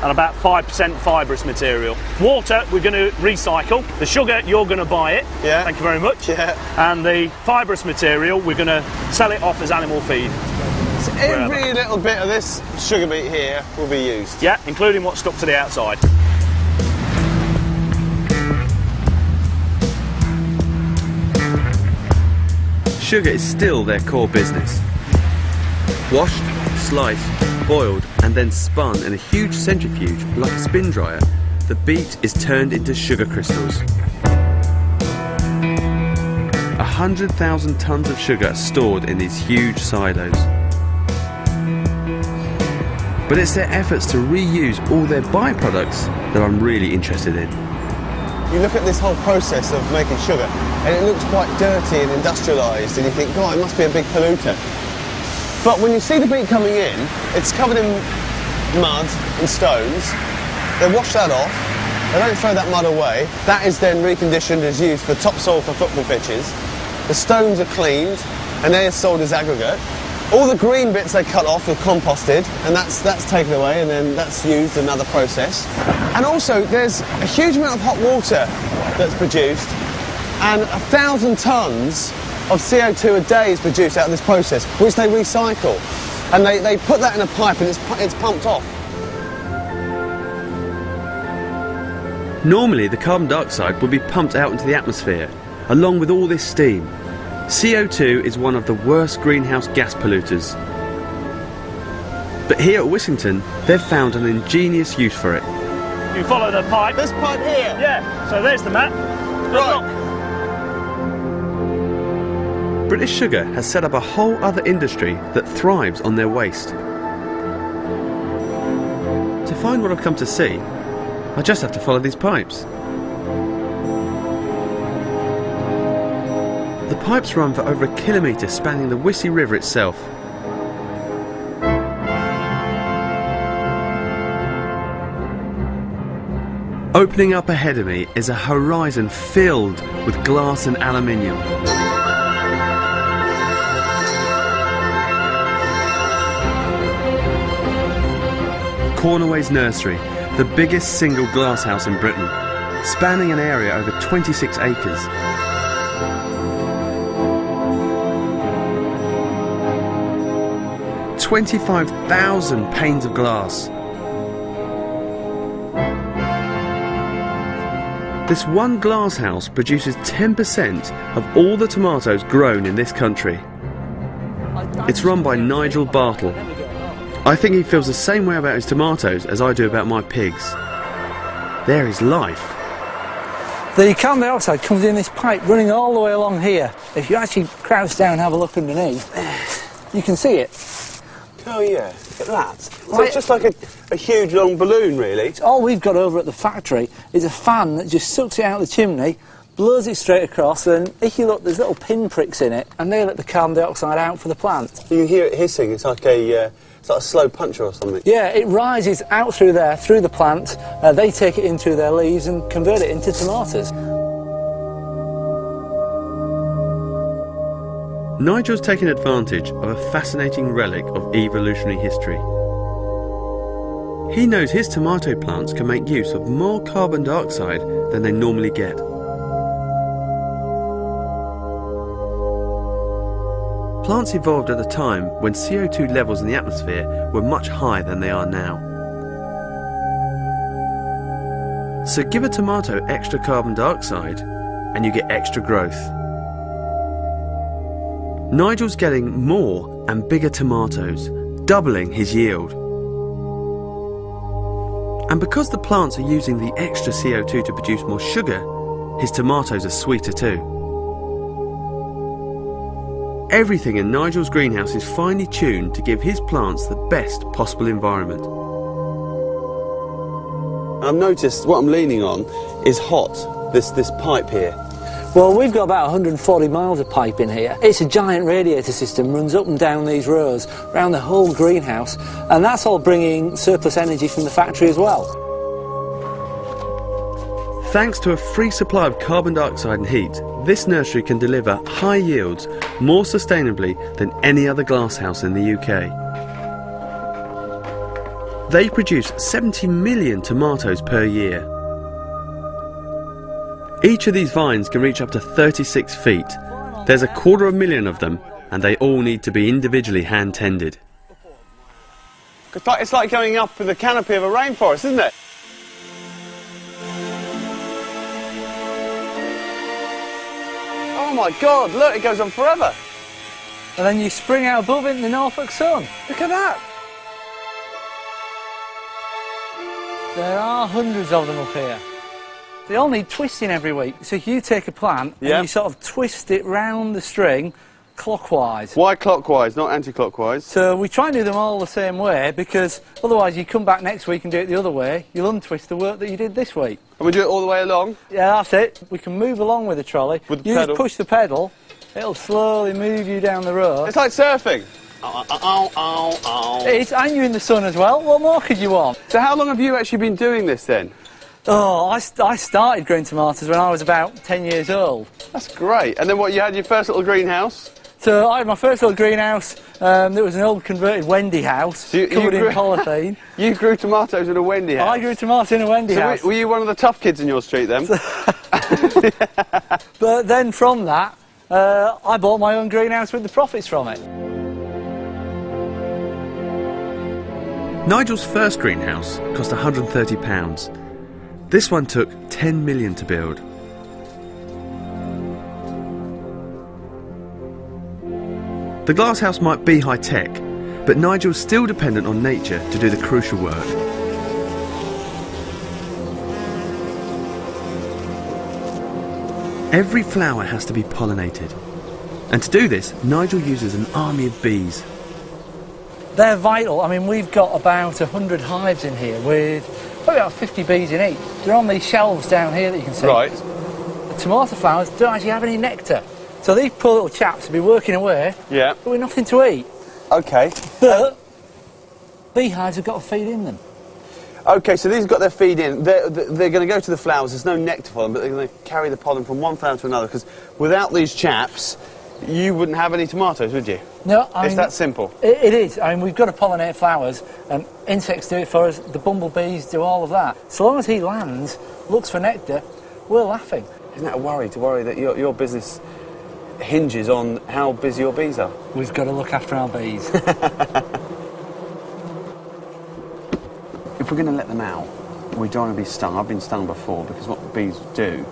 and about 5% fibrous material. Water we're going to recycle. The sugar you're going to buy it. Yeah. Thank you very much. Yeah. And the fibrous material we're going to sell it off as animal feed. So every little bit of this sugar beet here will be used? Yeah, including what's stuck to the outside. Sugar is still their core business. Washed, sliced, boiled and then spun in a huge centrifuge like a spin dryer, the beet is turned into sugar crystals. 100,000 tonnes of sugar are stored in these huge silos. But it's their efforts to reuse all their byproducts that I'm really interested in. You look at this whole process of making sugar and it looks quite dirty and industrialised and you think, God, it must be a big polluter. But when you see the beet coming in, it's covered in mud and stones. They wash that off, they don't throw that mud away. That is then reconditioned as used for topsoil for football pitches. The stones are cleaned and they're sold as aggregate. All the green bits they cut off are composted and that's taken away and then that's used in another process. And also there's a huge amount of hot water that's produced and 1,000 tonnes of CO2 a day is produced out of this process, which they recycle. And they put that in a pipe and it's pumped off. Normally the carbon dioxide would be pumped out into the atmosphere, along with all this steam. CO2 is one of the worst greenhouse gas polluters. But here at Wissington, they've found an ingenious use for it. You follow the pipe. This pipe here? Yeah, so there's the map. Right. British Sugar has set up a whole other industry that thrives on their waste. To find what I've come to see, I just have to follow these pipes. The pipes run for over 1 kilometre spanning the Wissey River itself. Opening up ahead of me is a horizon filled with glass and aluminium. Cornerways Nursery, the biggest single glasshouse in Britain, spanning an area over 26 acres. $25,000 panes of glass. This one glasshouse produces 10% of all the tomatoes grown in this country. It's run by Nigel Bartle. I think he feels the same way about his tomatoes as I do about my pigs. There is life. The carbon dioxide comes in this pipe running all the way along here. If you actually crouch down and have a look underneath, you can see it. Oh yeah, look at that. So it's just like a huge long balloon, really. All we've got over at the factory is a fan that just sucks it out of the chimney, blows it straight across, and if you look, there's little pin pricks in it, and they let the carbon dioxide out for the plant. You can hear it hissing. It's like a slow puncher or something. Yeah, it rises out through there, through the plant. They take it in through their leaves and convert it into tomatoes. Nigel's taken advantage of a fascinating relic of evolutionary history. He knows his tomato plants can make use of more carbon dioxide than they normally get. Plants evolved at a time when CO2 levels in the atmosphere were much higher than they are now. So give a tomato extra carbon dioxide and you get extra growth. Nigel's getting more and bigger tomatoes, doubling his yield. And because the plants are using the extra CO2 to produce more sugar, his tomatoes are sweeter too. Everything in Nigel's greenhouse is finely tuned to give his plants the best possible environment. I've noticed what I'm leaning on is hot, this pipe here. Well, we've got about 140 miles of pipe in here. It's a giant radiator system, runs up and down these rows, around the whole greenhouse, and that's all bringing surplus energy from the factory as well. Thanks to a free supply of carbon dioxide and heat, this nursery can deliver high yields more sustainably than any other glasshouse in the UK. They produce 70 million tomatoes per year. Each of these vines can reach up to 36 feet. There's 250,000 of them, and they all need to be individually hand-tended. It's like going up with the canopy of a rainforest, isn't it? Oh my God, look, it goes on forever. And then you spring out above it in the Norfolk sun. Look at that. There are hundreds of them up here. They all need twisting every week. So if you take a plant and you sort of twist it round the string clockwise. Why clockwise, not anti-clockwise? So we try and do them all the same way, because otherwise you come back next week and do it the other way, you'll untwist the work that you did this week. And we do it all the way along? Yeah, that's it. We can move along with the trolley. With the you pedal? just push the pedal, it'll slowly move you down the road. It's like surfing. Ow. It is, and you're in the sun as well. What more could you want? So how long have you actually been doing this then? Oh, I started growing tomatoes when I was about 10 years old. That's great. And then what, you had your first little greenhouse? So I had my first little greenhouse. There was an old converted Wendy house covered in polythene. You grew tomatoes in a Wendy house? I grew tomatoes in a Wendy house. Were you one of the tough kids in your street then? But then from that, I bought my own greenhouse with the profits from it. Nigel's first greenhouse cost £130. This one took 10 million to build. The glasshouse might be high-tech, but Nigel's still dependent on nature to do the crucial work. Every flower has to be pollinated, and to do this, Nigel uses an army of bees. They're vital. I mean, we've got about 100 hives in here with probably about 50 bees in each. They're on these shelves down here that you can see. Right. The tomato flowers don't actually have any nectar. So these poor little chaps will be working away, but with nothing to eat. Okay. But beehives have got to feed in them. Okay, so these have got their feed in. They're going to go to the flowers. There's no nectar for them, but they're going to carry the pollen from one flower to another, because without these chaps, you wouldn't have any tomatoes, would you? No, I mean, it's that simple. It is. I mean, we've got to pollinate flowers, and insects do it for us. The bumblebees do all of that. So long as he lands, looks for nectar, we're laughing. Isn't that a worry, to worry that your business hinges on how busy your bees are? We've got to look after our bees. If we're going to let them out, we don't want to be stung. I've been stung before, because what bees do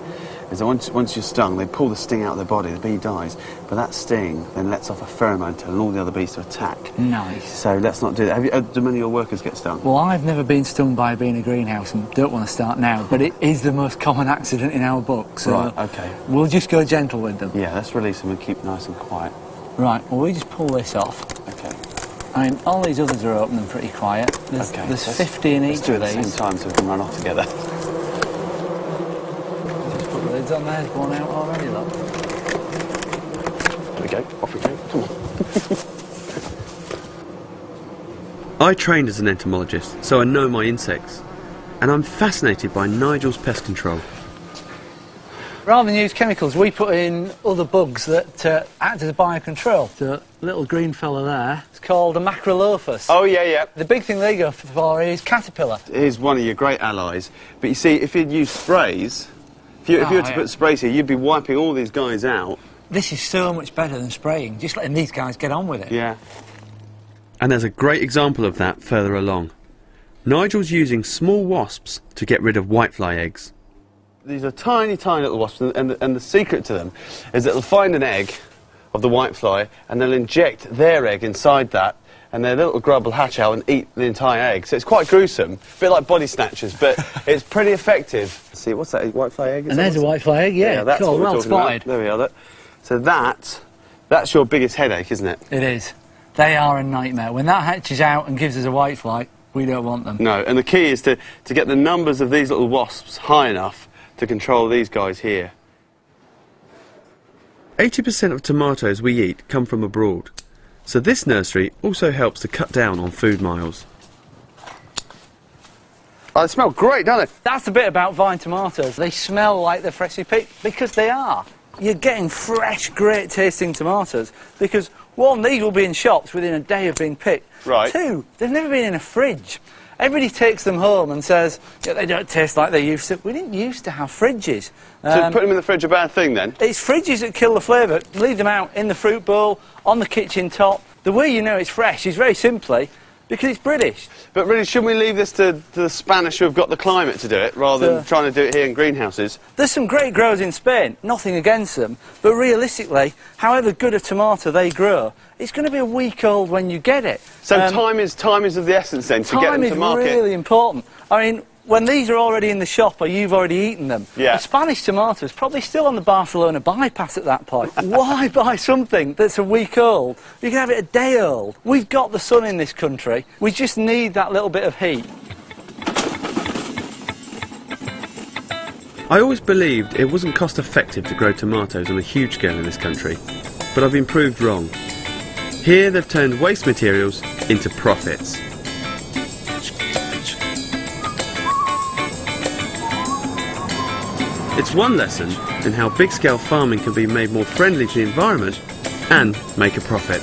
is that once you're stung, they pull the sting out of their body, the bee dies, but that sting then lets off a pheromone telling all the other bees to attack. Nice. So let's not do that. Do many of your workers get stung? Well, I've never been stung by a bee in a greenhouse and don't want to start now, but it is the most common accident in our book, so right, okay. We'll just go gentle with them. Yeah, let's release them and keep nice and quiet. Right, well, we just pull this off. Okay. I mean, all these others are open and pretty quiet. There's 50 in each of these. Let's do it at the same time so we can run off together. Just put the lids on there, there's one out already, look. There we go, off we go, come on. I trained as an entomologist, so I know my insects, and I'm fascinated by Nigel's pest control. Rather than use chemicals, we put in other bugs that act as a biocontrol. The little green fella there, it's called a Macrolophus. Oh, yeah. The big thing they go for is caterpillar. Here's one of your great allies. But you see, if you'd use sprays, if you were to put sprays here, you'd be wiping all these guys out. This is so much better than spraying, just letting these guys get on with it. Yeah. And there's a great example of that further along. Nigel's using small wasps to get rid of whitefly eggs. These are tiny, tiny little wasps, and the secret to them is that they'll find an egg of the whitefly, and they'll inject their egg inside that, and their little grub will hatch out and eat the entire egg. So it's quite gruesome, a bit like body snatchers, but it's pretty effective. See, what's that, whitefly egg? And there's a whitefly egg, yeah. That's cool, what we're well talking spotted. about. There we are. So that's your biggest headache, isn't it? It is. They are a nightmare. When that hatches out and gives us a whitefly, we don't want them. No, and the key is to get the numbers of these little wasps high enough to control these guys here. 80% of tomatoes we eat come from abroad, so this nursery also helps to cut down on food miles. Oh, they smell great, don't they? That's the bit about vine tomatoes. They smell like they're freshly picked, because they are. You're getting fresh, great tasting tomatoes, because one, these will be in shops within a day of being picked. Right. Two, they've never been in a fridge. Everybody takes them home and says, yeah, they don't taste like they used to. We didn't used to have fridges. So put them in the fridge a bad thing, then? It's fridges that kill the flavour. Leave them out in the fruit bowl, on the kitchen top. The way you know it's fresh is very simply because it's British. But really, shouldn't we leave this to the Spanish who have got the climate to do it, rather than trying to do it here in greenhouses? There's some great growers in Spain, nothing against them, but realistically, however good a tomato they grow, it's going to be a week old when you get it. So time is of the essence then to get them to market? Time is really important. I mean, when these are already in the shop or you've already eaten them, a Spanish tomato is probably still on the Barcelona bypass at that point. Why buy something that's a week old? You can have it a day old. We've got the sun in this country. We just need that little bit of heat. I always believed it wasn't cost effective to grow tomatoes on a huge scale in this country, but I've been proved wrong. Here they've turned waste materials into profits. It's one lesson in how big-scale farming can be made more friendly to the environment and make a profit.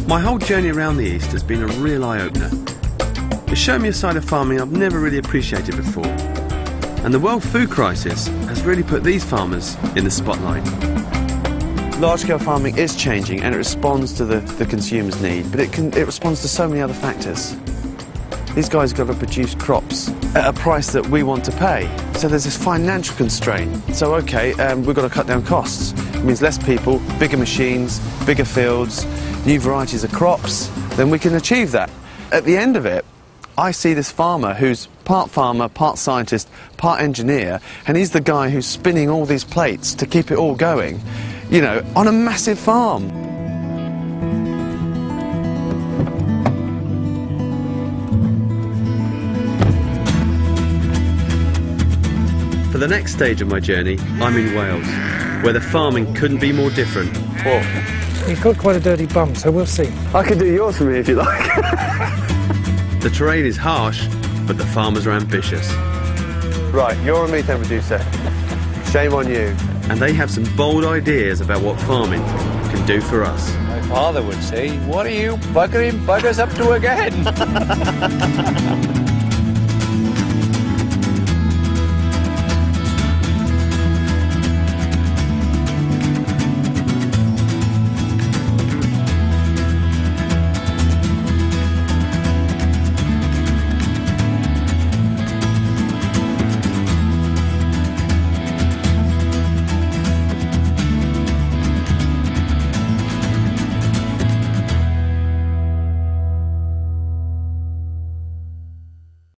My whole journey around the East has been a real eye-opener. It's shown me a side of farming I've never really appreciated before. And the world food crisis has really put these farmers in the spotlight. Large-scale farming is changing and it responds to the consumer's need, but it responds to so many other factors. These guys have got to produce crops at a price that we want to pay. So there's this financial constraint. So, OK, we've got to cut down costs. It means less people, bigger machines, bigger fields, new varieties of crops. Then we can achieve that. At the end of it, I see this farmer who's part farmer, part scientist, part engineer, and he's the guy who's spinning all these plates to keep it all going, you know, on a massive farm. For the next stage of my journey, I'm in Wales, where the farming couldn't be more different. Whoa. You've got quite a dirty bum, so we'll see. I can do yours for me if you like. The terrain is harsh, but the farmers are ambitious. Right, you're a methane producer. Shame on you. And they have some bold ideas about what farming can do for us. My father would say, what are you buggering buggers up to again?